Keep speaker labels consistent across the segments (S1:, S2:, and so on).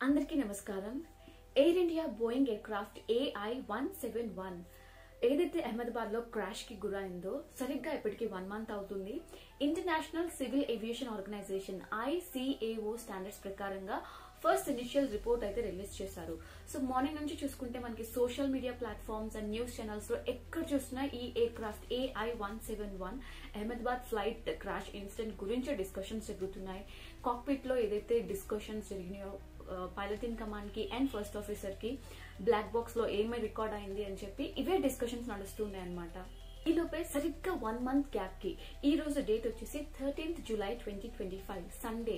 S1: అందరికీ నమస్కారం. Air India Boeing aircraft AI-171 ఏదైతే అహ్మదాబాద్ లో క్రాష్ కి గురైందో సరిగ్గా ఇప్పటికి 1 మంత్ అవుతుంది. International civil aviation organisation ICAO standards ప్రకారంగా ఫస్ట్ ఇనిషియల్ రిపోర్ట్ అయితే రిలీజ్ చేశారు. సో మార్నింగ్ నుంచి చూసుకుంటే మనకి social media platforms and news channels లో ఎక్కడ చూసినా ఈ aircraft AI-171 Ahmedabad flight crash incident గురించి డిస్కషన్స్ జరుగుతున్నాయి. కాక్పిట్ లో ఏదైతే డిస్కషన్స్ జరిగినాయో పైలట్ ఇన్ కమాండ్ కి అండ్ ఫస్ట్ ఆఫీసర్ కి బ్లాక్ బాక్స్ లో ఏమై రికార్డ్ అయింది అని చెప్పి ఇవే డిస్కషన్స్ నడుస్తున్నాయి అన్నమాట. ఈ లోపే సరిగ్గా 1 మంత్ గ్యాప్ కి ఈ రోజు డేట్ వచ్చేసి 13th July 2025 సండే.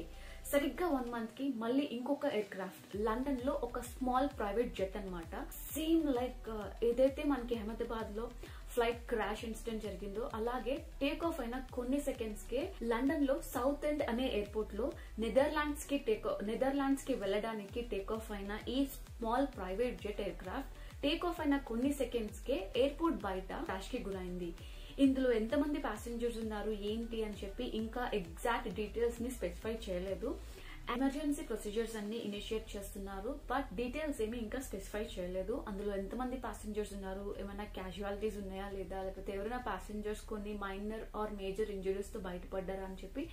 S1: సరిగ్గా 1 మంత్ కి మళ్ళీ ఇంకొక ఎయిర్ క్రాఫ్ట్ లండన్ లో ఒక స్మాల్ ప్రైవేట్ జెట్ అన్నమాట. సేమ్ లైక్ ఏదైతే మనకి అహ్మదాబాద్ లో ఫ్లైట్ క్రాష్ ఇన్సిడెంట్ జరిగిందో అలాగే టేక్ ఆఫ్ అయిన కొన్ని సెకండ్స్ కే లండన్ లో సౌత్ ఎండ్ అనే ఎయిర్పోర్ట్ లో నెదర్లాండ్స్ కి వెళ్ళడానికి టేక్ ఆఫ్ అయిన ఈ small private jet air craft take off అయిన కొన్ని సెకండ్స్ కే ఎయిర్పోర్ట్ బయట క్రాష్ కి గురైంది. ఇందులో ఎంతమంది ప్యాసింజర్స్ ఉన్నారు ఏంటి అని చెప్పి ఇంకా ఎగ్జాక్ట్ డీటెయిల్స్ ని స్పెసిఫై చేయలేదు. ఎమర్జెన్సీ ప్రొసీజర్స్ అన్ని ఇనిషియేట్ చేస్తున్నారు, బట్ డీటెయిల్స్ ఏమి ఇంకా స్పెసిఫై చేయలేదు. అందులో ఎంతమంది ప్యాసింజర్స్ ఉన్నారు, ఏమైనా క్యాజువాలిటీస్ ఉన్నాయా లేదా, లేకపోతే ఎవరైనా ప్యాసింజర్స్ కొన్ని మైనర్ ఆర్ మేజర్ ఇంజరీస్ తో బయటపడ్డారా అని చెప్పి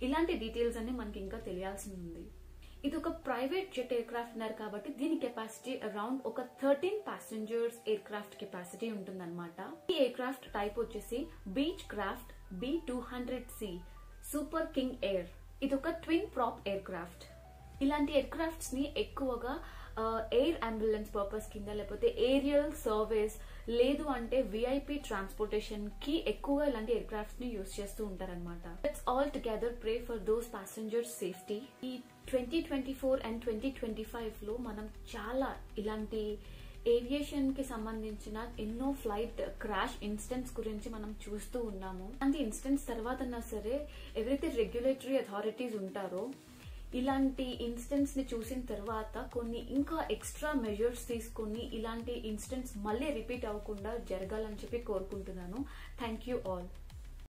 S1: ఇలాంటి డీటెయిల్స్ అన్ని మనకి ఇంకా తెలియాల్సి ఉంది. ఇది ఒక ప్రైవేట్ జెట్ ఎయిర్ క్రాఫ్ట్ ఉన్నారు కాబట్టి దీని కెపాసిటీ అరౌండ్ ఒక 13 ప్యాసింజర్స్ ఎయిర్ క్రాఫ్ట్ కెపాసిటీ ఉంటుందన్నమాట. ఈ ఎయిర్ క్రాఫ్ట్ టైప్ వచ్చేసి beach craft B200C super king air. ఇది ఒక ట్విన్ ప్రాప్ ఎయిర్ క్రాఫ్ట్. ఇలాంటి ఎయిర్ క్రాఫ్ట్స్ ని ఎక్కువగా ఎయిర్ అంబులెన్స్ పర్పస్ కింద లేకపోతే ఏరియల్ సర్వీస్ లేదు అంటే విఐపి ట్రాన్స్పోర్టేషన్ కి ఎక్కువగా ఇలాంటి ఎయిర్ క్రాఫ్ట్స్ ని యూజ్ చేస్తూ ఉంటారన్నమాట. Let's all together pray for those passengers safety. ఈ 2024 అండ్ 2025 లో మనం చాలా ఇలాంటి ఏవియేషన్ కి సంబంధించిన ఎన్నో ఫ్లైట్ క్రాష్ ఇన్సిడెంట్స్ గురించి మనం చూస్తూ ఉన్నాము. అలాంటి ఇన్సిడెంట్స్ తర్వాత సరే ఎవరైతే రెగ్యులేటరీ అథారిటీస్ ఉంటారో ఇలాంటి ఇన్సిడెంట్స్ ని చూసిన తర్వాత కొన్ని ఇంకా ఎక్స్ట్రా మెజర్స్ తీసుకుని ఇలాంటి ఇన్సిడెంట్స్ మళ్ళీ రిపీట్ అవ్వకుండా జరగాలని చెప్పి కోరుకుంటున్నాను. Thank you all.